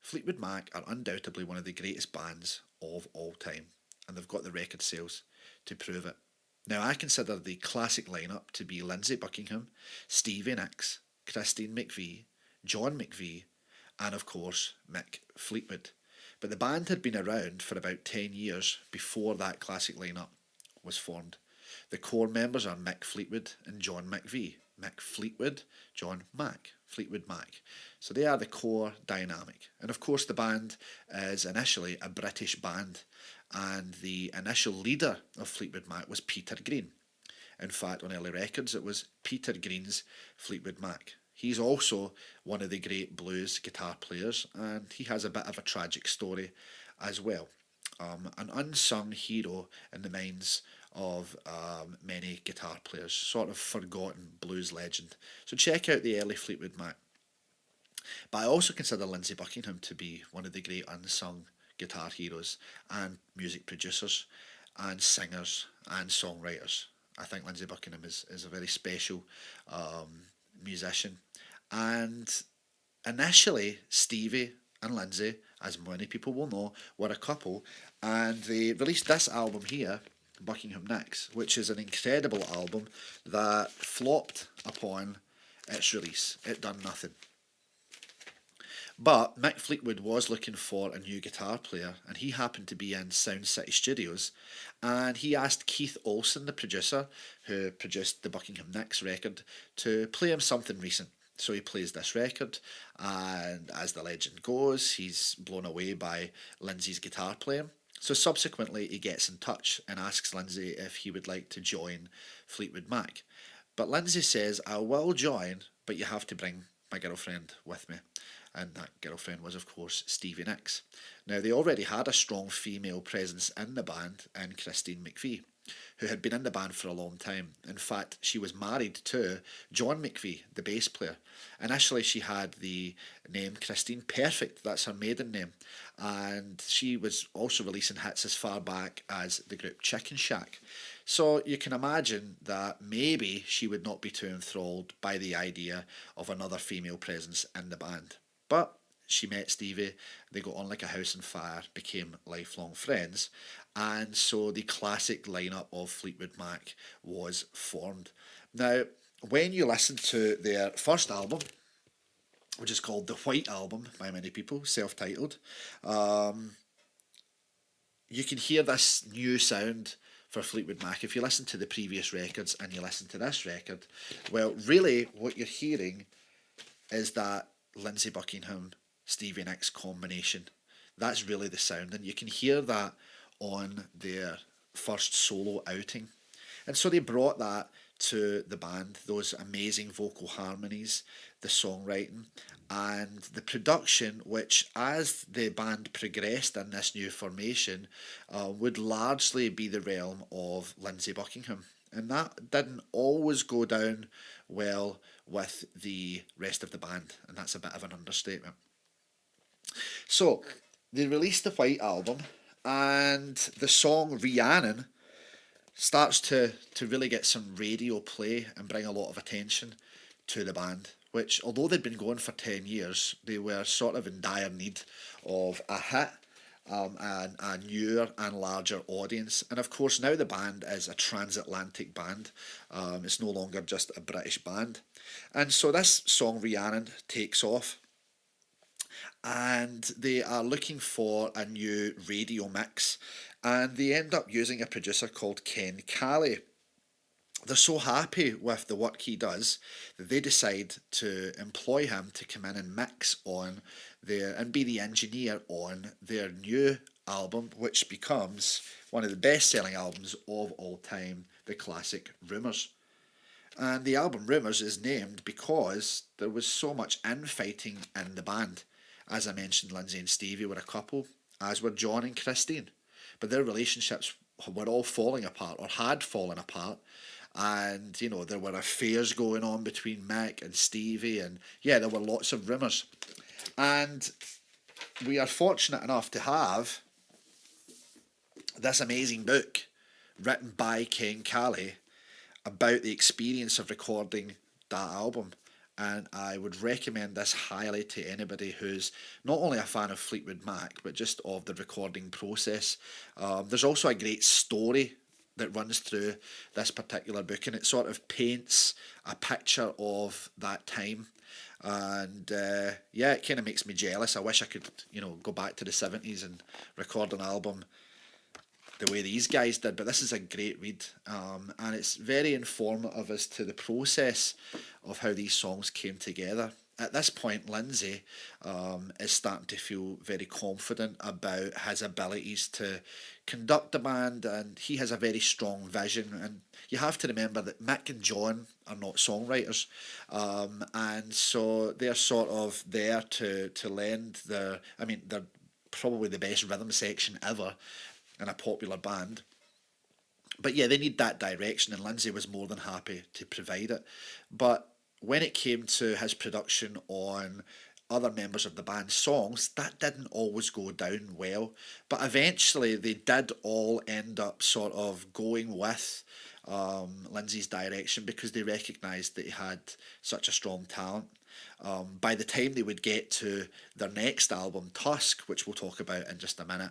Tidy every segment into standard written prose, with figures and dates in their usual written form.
Fleetwood Mac are undoubtedly one of the greatest bands of all time, and they've got the record sales to prove it. Now, I consider the classic lineup to be Lindsey Buckingham, Stevie Nicks, Christine McVie, John McVie, and of course Mick Fleetwood. But the band had been around for about 10 years before that classic lineup was formed. The core members are Mick Fleetwood and John McVie. Mick Fleetwood, John Mac, Fleetwood Mac. So they are the core dynamic. And of course, the band is initially a British band, and the initial leader of Fleetwood Mac was Peter Green. In fact, on early records, it was Peter Green's Fleetwood Mac. He's also one of the great blues guitar players, and he has a bit of a tragic story as well. An unsung hero in the minds of many guitar players, sort of forgotten blues legend. So check out the early Fleetwood Mac. But I also consider Lindsey Buckingham to be one of the great unsung guitar heroes and music producers and singers and songwriters. I think Lindsey Buckingham is a very special musician. And initially, Stevie and Lindsey, as many people will know, were a couple, and they released this album here, Buckingham Nicks, which is an incredible album that flopped upon its release. It done nothing. But Mick Fleetwood was looking for a new guitar player, and he happened to be in Sound City Studios, and he asked Keith Olsen, the producer, who produced the Buckingham Nicks record, to play him something recent. So he plays this record, and as the legend goes, he's blown away by Lindsey's guitar playing. So subsequently, he gets in touch and asks Lindsey if he would like to join Fleetwood Mac. But Lindsey says, I will join, but you have to bring my girlfriend with me. And that girlfriend was, of course, Stevie Nicks. Now, they already had a strong female presence in the band in Christine McVie, who had been in the band for a long time. In fact, she was married to John McVie, the bass player. Initially, she had the name Christine Perfect, that's her maiden name, and she was also releasing hits as far back as the group Chicken Shack. So you can imagine that maybe she would not be too enthralled by the idea of another female presence in the band. But she met Stevie, they got on like a house on fire, became lifelong friends, and so the classic lineup of Fleetwood Mac was formed. Now, when you listen to their first album, which is called The White Album by many people, self-titled, you can hear this new sound for Fleetwood Mac. If you listen to the previous records and you listen to this record, well, really what you're hearing is that Lindsey Buckingham, Stevie Nicks combination. That's really the sound, and you can hear that on their first solo outing. And so they brought that to the band, those amazing vocal harmonies, the songwriting, and the production, which as the band progressed in this new formation, would largely be the realm of Lindsey Buckingham. And that didn't always go down well with the rest of the band, and that's a bit of an understatement. So, they released the White Album, and the song Rhiannon starts to really get some radio play and bring a lot of attention to the band, which, although they'd been going for 10 years, they were sort of in dire need of a hit, and a newer and larger audience. And of course, now the band is a transatlantic band. It's no longer just a British band. And so this song, Rhiannon, takes off. And they are looking for a new radio mix. And they end up using a producer called Ken Calley. They're so happy with the work he does that they decide to employ him to come in and mix on their and be the engineer on their new album, which becomes one of the best-selling albums of all time, the classic Rumours. And the album Rumours is named because there was so much infighting in the band. As I mentioned, Lindsey and Stevie were a couple, as were John and Christine. But their relationships were all falling apart, or had fallen apart. And, you know, there were affairs going on between Mick and Stevie, and yeah, there were lots of rumours. And we are fortunate enough to have this amazing book written by Ken Calley about the experience of recording that album. and I would recommend this highly to anybody who's not only a fan of Fleetwood Mac, but just of the recording process. There's also a great story that runs through this particular book, and it sort of paints a picture of that time. And yeah, it kind of makes me jealous. I wish I could, go back to the 70s and record an album the way these guys did, but this is a great read, and it's very informative as to the process of how these songs came together. At this point, Lindsey is starting to feel very confident about his abilities to conduct the band, and he has a very strong vision. And you have to remember that Mick and John are not songwriters, and so they're sort of there to lend their. I mean, they're probably the best rhythm section ever in a popular band. But yeah, they need that direction, and Lindsey was more than happy to provide it. But when it came to his production on other members of the band's songs, that didn't always go down well. But eventually, they did all end up sort of going with Lindsey's direction because they recognised that he had such a strong talent. By the time they would get to their next album, Tusk, which we'll talk about in just a minute,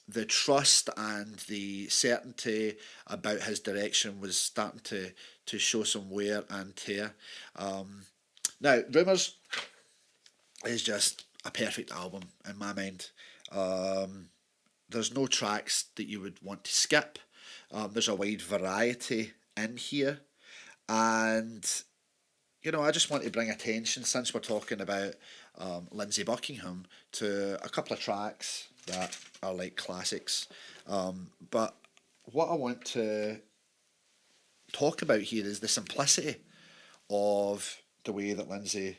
the trust and the certainty about his direction was starting to show some wear and tear. Now, Rumours is just a perfect album in my mind. There's no tracks that you would want to skip. There's a wide variety in here. And, I just want to bring attention, since we're talking about Lindsey Buckingham, to a couple of tracks that are like classics. But what I want to talk about here is the simplicity of the way that Lindsey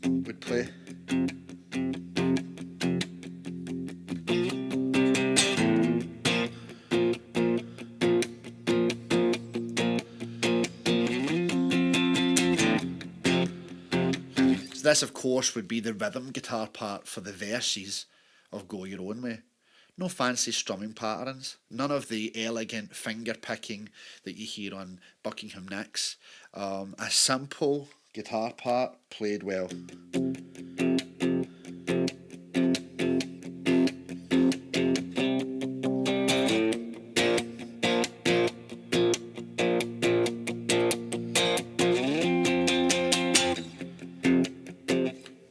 would play. This, of course, would be the rhythm guitar part for the verses of Go Your Own Way. No fancy strumming patterns, none of the elegant finger picking that you hear on Buckingham Nicks. A simple guitar part played well.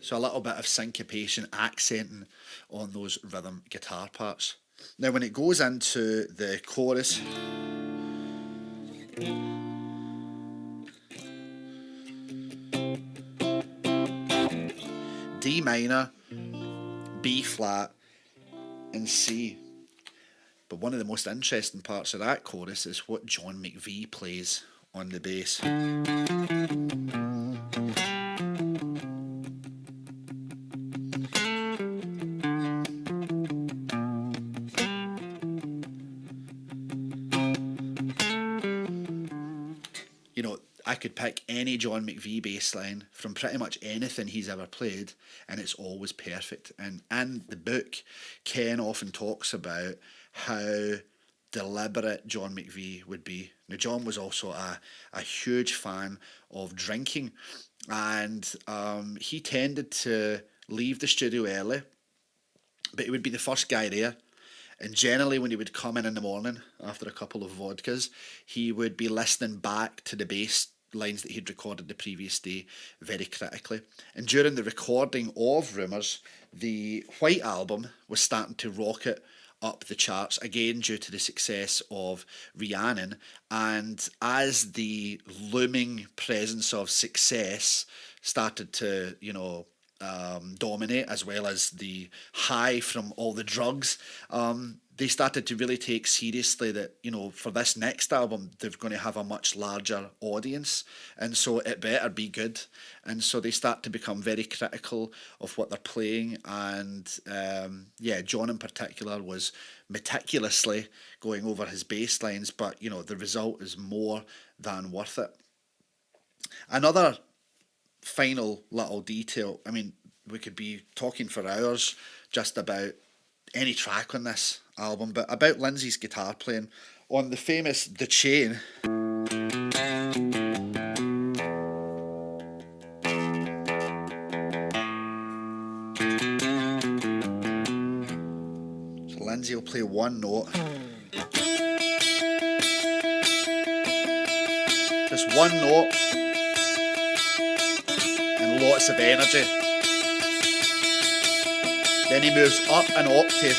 So a little bit of syncopation, accenting on those rhythm guitar parts. Now when it goes into the chorus, D minor, B flat and C. But one of the most interesting parts of that chorus is what John McVie plays on the bass. I could pick any John McVie bass line from pretty much anything he's ever played, and it's always perfect. And in the book, Ken often talks about how deliberate John McVie would be. Now, John was also a huge fan of drinking, and he tended to leave the studio early, but he would be the first guy there. And generally, when he would come in the morning after a couple of vodkas, he would be listening back to the bass lines that he'd recorded the previous day very critically. And during the recording of Rumours, the White Album was starting to rocket up the charts, again due to the success of Rhiannon. And as the looming presence of success started to, dominate, as well as the high from all the drugs, they started to really take seriously that, for this next album, they're going to have a much larger audience, and so it better be good. And so they start to become very critical of what they're playing, and John in particular was meticulously going over his bass lines, but, the result is more than worth it. Another final little detail, we could be talking for hours just about any track on this album, but about Lindsey's guitar playing on the famous The Chain. Lindsey will play one note. Just one note and lots of energy. Then he moves up an octave.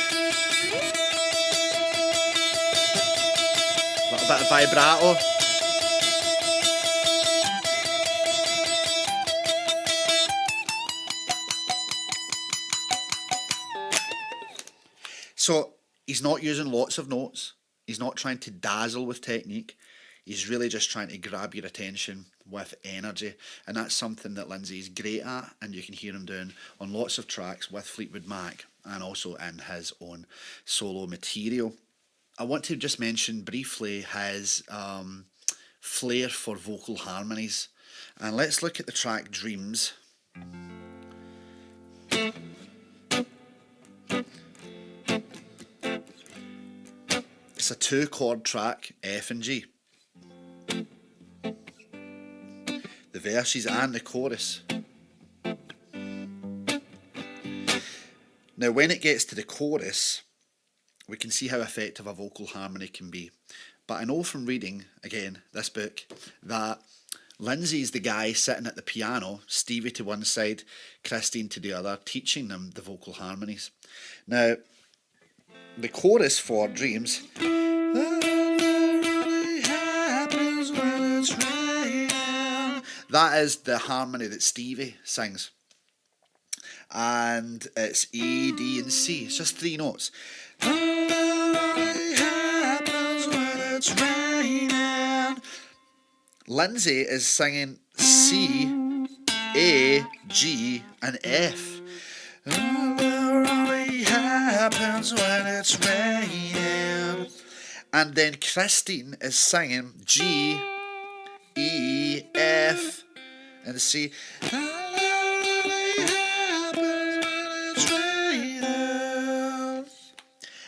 A little bit of vibrato. So he's not using lots of notes. He's not trying to dazzle with technique. He's really just trying to grab your attention with energy. And that's something that Lindsey's great at, and you can hear him doing on lots of tracks with Fleetwood Mac and also in his own solo material. I want to just mention briefly his flair for vocal harmonies. And let's look at the track Dreams. It's a 2-chord track, F and G. The verses and the chorus. Now when it gets to the chorus, we can see how effective a vocal harmony can be. But I know from reading, again, this book, that Lindsey's the guy sitting at the piano, Stevie to one side, Christine to the other, teaching them the vocal harmonies. Now, the chorus for Dreams, that is the harmony that Stevie sings. And it's E, D and C. It's just 3 notes. Lindsey is singing C, A, G and F. Happens when it's raining. And then Christine is singing G, E, F and C.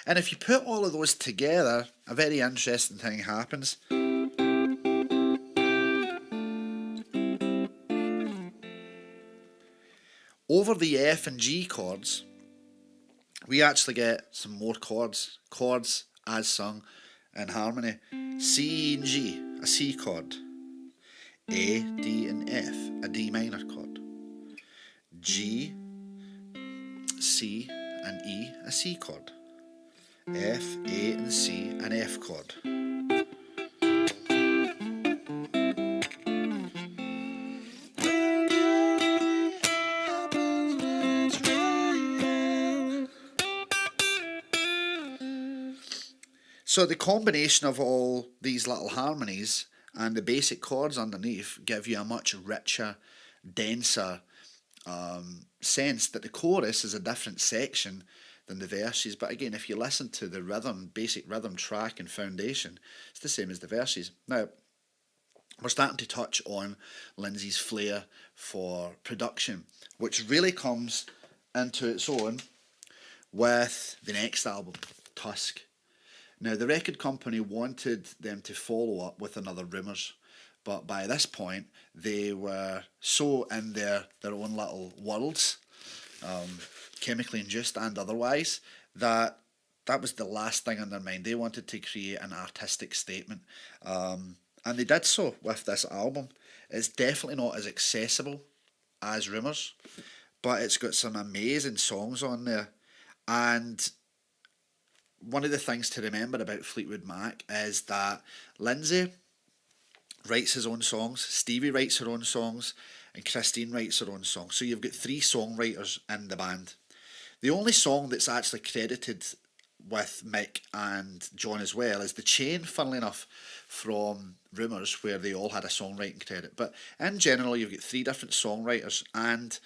And if you put all of those together, a very interesting thing happens. Over the F and G chords, we actually get some more chords as sung in harmony. C and G, a C chord. A, D and F, a D minor chord. G, C and E, a C chord. F, A and C, an F chord. So the combination of all these little harmonies and the basic chords underneath give you a much richer, denser sense that the chorus is a different section than the verses. But again, if you listen to the rhythm, basic rhythm track and foundation, it's the same as the verses. Now, we're starting to touch on Lindsey's flair for production, which really comes into its own with the next album, Tusk. Now, the record company wanted them to follow up with another Rumours, but by this point, they were so in their own little worlds, chemically induced and otherwise, that was the last thing on their mind. They wanted to create an artistic statement, and they did so with this album. It's definitely not as accessible as Rumours, but it's got some amazing songs on there. And one of the things to remember about Fleetwood Mac is that Lindsey writes his own songs, Stevie writes her own songs, and Christine writes her own songs. So you've got 3 songwriters in the band. The only song that's actually credited with Mick and John as well is The Chain, funnily enough, from Rumours, where they all had a songwriting credit. But in general, you've got 3 different songwriters, and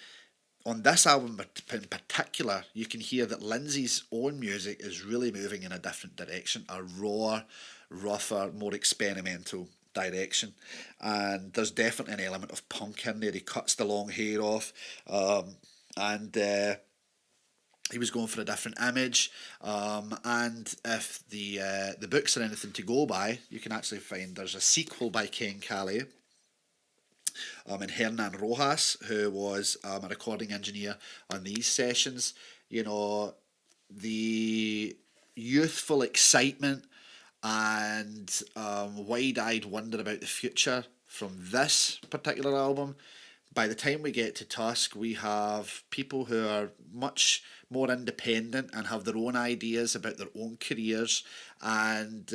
on this album in particular, you can hear that Lindsey's own music is really moving in a different direction, a raw, rougher, more experimental direction. And there's definitely an element of punk in there. He cuts the long hair off, and he was going for a different image. And if the books are anything to go by, you can actually find there's a sequel by Ken Calais, and Hernan Rojas, who was a recording engineer on these sessions. You know, the youthful excitement and wide-eyed wonder about the future from this particular album. By the time we get to Tusk, we have people who are much more independent and have their own ideas about their own careers, and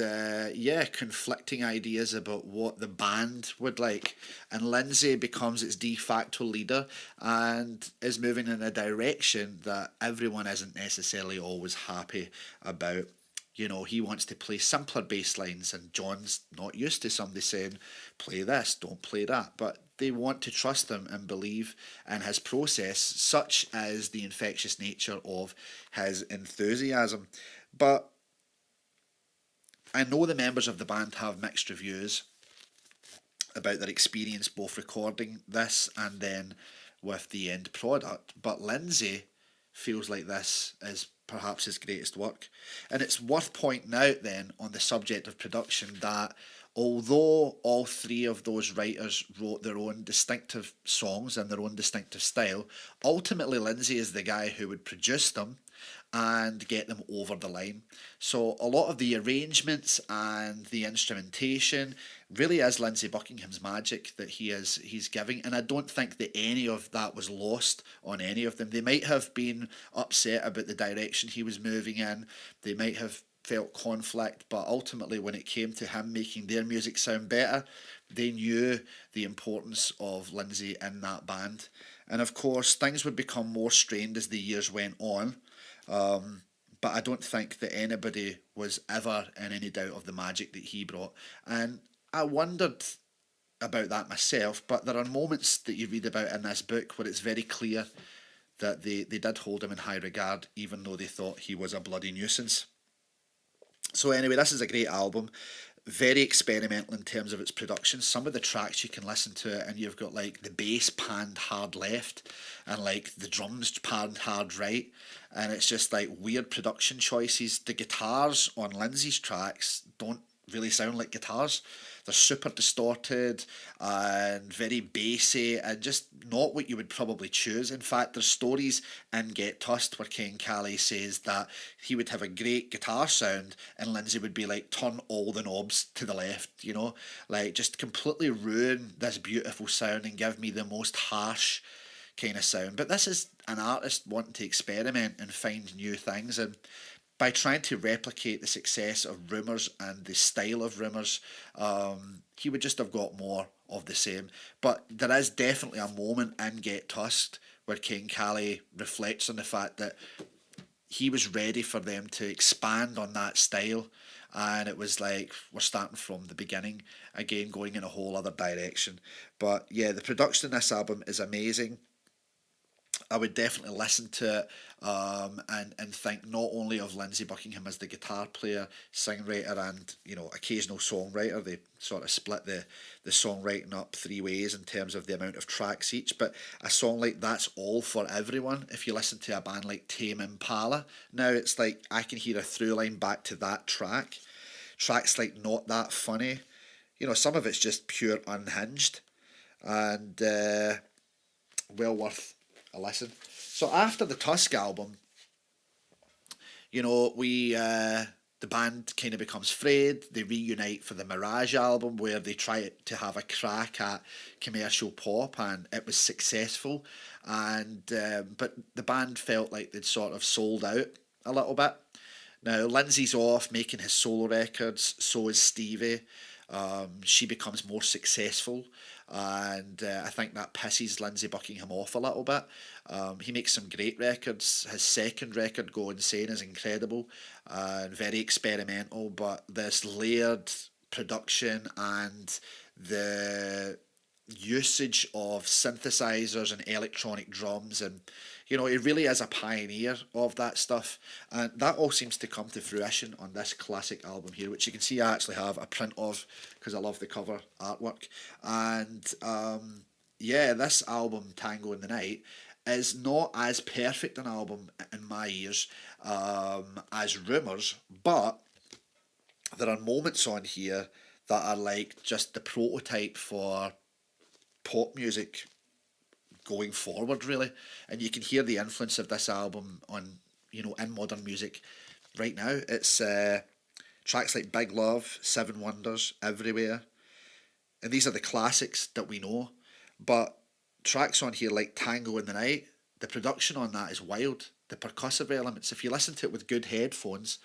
yeah, conflicting ideas about what the band would like. And Lindsey becomes its de facto leader and is moving in a direction that everyone isn't necessarily always happy about. You know, he wants to play simpler bass lines, and John's not used to somebody saying, play this, don't play that. But they want to trust him and believe in his process, such as the infectious nature of his enthusiasm. But I know the members of the band have mixed reviews about their experience both recording this and then with the end product, but Lindsey feels like this is perhaps his greatest work. And it's worth pointing out then on the subject of production that although all three of those writers wrote their own distinctive songs and their own distinctive style, ultimately Lindsey is the guy who would produce them and get them over the line. So a lot of the arrangements and the instrumentation really is Lindsey Buckingham's magic that he's giving, and I don't think that any of that was lost on any of them. They might have been upset about the direction he was moving in, they might have felt conflict, but ultimately when it came to him making their music sound better, they knew the importance of Lindsey in that band. And of course things would become more strained as the years went on. But I don't think that anybody was ever in any doubt of the magic that he brought. And I wondered about that myself, but there are moments that you read about in this book where it's very clear that they did hold him in high regard, even though they thought he was a bloody nuisance. So anyway, this is a great album. Very experimental in terms of its production. Some of the tracks you can listen to it and you've got like the bass panned hard left and like the drums panned hard right, and it's just like weird production choices. The guitars on Lindsey's tracks don't really sound like guitars. They're super distorted and very bassy and just not what you would probably choose. In fact, there's stories in Get Tusked where Ken Callie says that he would have a great guitar sound and Lindsey would be like, turn all the knobs to the left, you know, like just completely ruin this beautiful sound and give me the most harsh kind of sound. But this is an artist wanting to experiment and find new things, and by trying to replicate the success of Rumours and the style of Rumours, he would just have got more of the same. But there is definitely a moment in Get Tusked where King Callie reflects on the fact that he was ready for them to expand on that style, and it was like we're starting from the beginning again, going in a whole other direction. But yeah, the production in this album is amazing. I would definitely listen to it, and think not only of Lindsey Buckingham as the guitar player, songwriter, and occasional songwriter. They sort of split the songwriting up three ways in terms of the amount of tracks each. But a song like That's All for Everyone, if you listen to a band like Tame Impala, now it's like I can hear a through line back to that track. Tracks like Not That Funny, some of it's just pure unhinged, and well worth a listen. So after the Tusk album, we the band kind of becomes frayed. They reunite for the Mirage album, where they try to have a crack at commercial pop, and it was successful. And but the band felt like they'd sort of sold out a little bit. Now Lindsey's off making his solo records. So is Stevie. She becomes more successful, and I think that pisses Lindsey Buckingham off a little bit. He makes some great records. His second record, Go Insane, is incredible and very experimental, but this layered production and the usage of synthesizers and electronic drums, and he really is a pioneer of that stuff, and that all seems to come to fruition on this classic album here, which you can see I actually have a print of because I love the cover artwork. And yeah, this album, Tango in the Night, is not as perfect an album in my ears as Rumours, but there are moments on here that are like just the prototype for pop music going forward, really. And you can hear the influence of this album on in modern music right now. It's tracks like Big Love, Seven Wonders, Everywhere, and these are the classics that we know. But tracks on here like Tango in the Night, the production on that is wild. The percussive elements, if you listen to it with good headphones,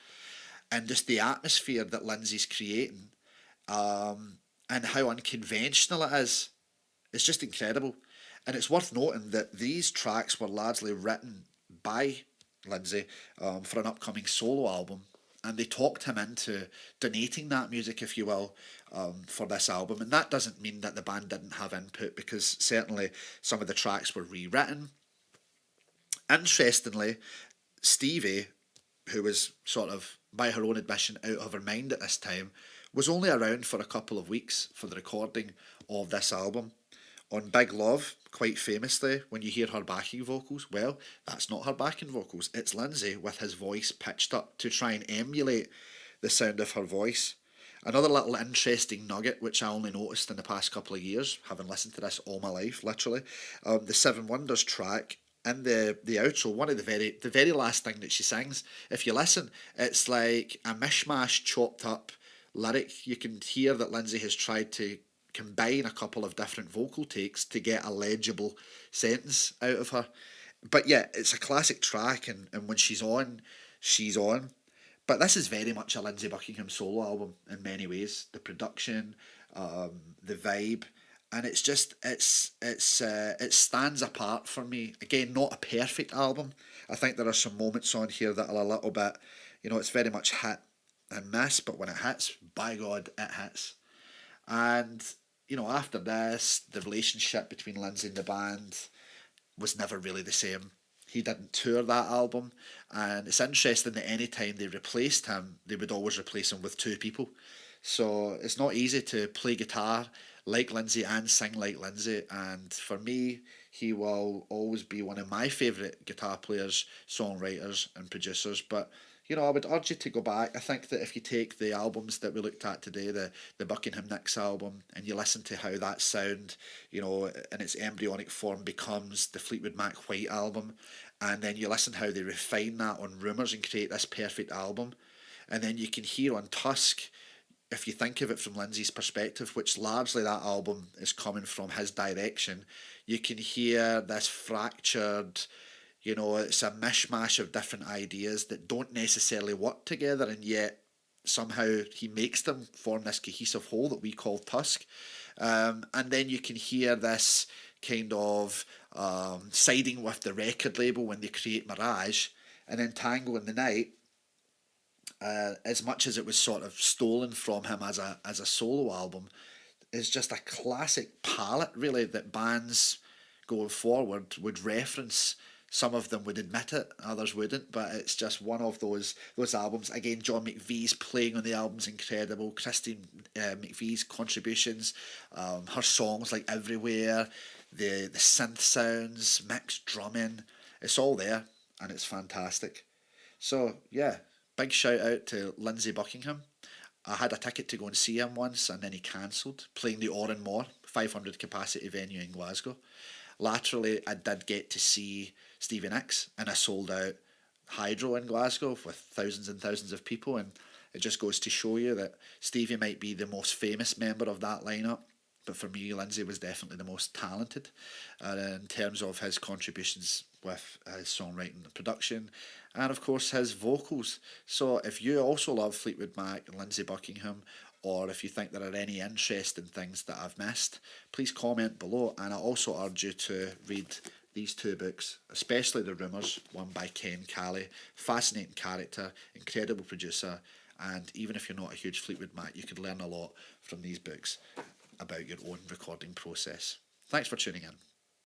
and just the atmosphere that Lindsey's creating, and how unconventional it is, it's just incredible. And it's worth noting that these tracks were largely written by Lindsey for an upcoming solo album. And they talked him into donating that music, if you will, for this album. And that doesn't mean that the band didn't have input, because certainly some of the tracks were rewritten. Interestingly, Stevie, who was sort of, by her own admission, out of her mind at this time, was only around for a couple of weeks for the recording of this album. On Big Love, quite famously, when you hear her backing vocals, well, that's not her backing vocals. It's Lindsey with his voice pitched up to try and emulate the sound of her voice. Another little interesting nugget, which I only noticed in the past couple of years, having listened to this all my life, literally, the Seven Wonders track, in the outro, one of the very last thing that she sings, if you listen, it's like a mishmash chopped up lyric. You can hear that Lindsey has tried to combine a couple of different vocal takes to get a legible sentence out of her. But yeah, it's a classic track, and when she's on, she's on. But this is very much a Lindsey Buckingham solo album in many ways. The production, the vibe, and it's just it stands apart for me. Again, not a perfect album. I think there are some moments on here that are a little bit, it's very much hit and miss, but when it hits, by God, it hits. And after this, the relationship between Lindsey and the band was never really the same. He didn't tour that album, and it's interesting that any time they replaced him, they would always replace him with two people. So it's not easy to play guitar like Lindsey and sing like Lindsey. And for me, he will always be one of my favourite guitar players, songwriters, and producers. But I would urge you to go back. I think that if you take the albums that we looked at today, the Buckingham Nicks album, and you listen to how that sound, in its embryonic form becomes the Fleetwood Mac White album, and then you listen how they refine that on Rumours and create this perfect album, and then you can hear on Tusk, if you think of it from Lindsey's perspective, which largely that album is coming from his direction, you can hear this fractured, it's a mishmash of different ideas that don't necessarily work together, and yet somehow he makes them form this cohesive whole that we call Tusk. And then you can hear this kind of siding with the record label when they create Mirage, and then Tango in the Night, as much as it was sort of stolen from him as a solo album, is just a classic palette, really, that bands going forward would reference. Some of them would admit it, others wouldn't, but it's just one of those albums. Again, John McVie's playing on the album's incredible. Christine McVie's contributions, her songs like Everywhere, the synth sounds, mixed drumming, it's all there, and it's fantastic. So yeah, big shout out to Lindsey Buckingham. I had a ticket to go and see him once, and then he cancelled, playing the Oran Mor, 500 capacity venue in Glasgow. Laterally, I did get to see Stevie Nicks in a sold out Hydro in Glasgow with thousands and thousands of people, and it just goes to show you that Stevie might be the most famous member of that lineup, but for me, Lindsey was definitely the most talented in terms of his contributions with his songwriting and production, and of course his vocals. So if you also love Fleetwood Mac and Lindsey Buckingham, or if you think there are any interesting things that I've missed, please comment below. And I also urge you to read these two books, especially the Rumours, one by Ken Calley. Fascinating character, incredible producer, and even if you're not a huge Fleetwood Mac, you could learn a lot from these books about your own recording process. Thanks for tuning in.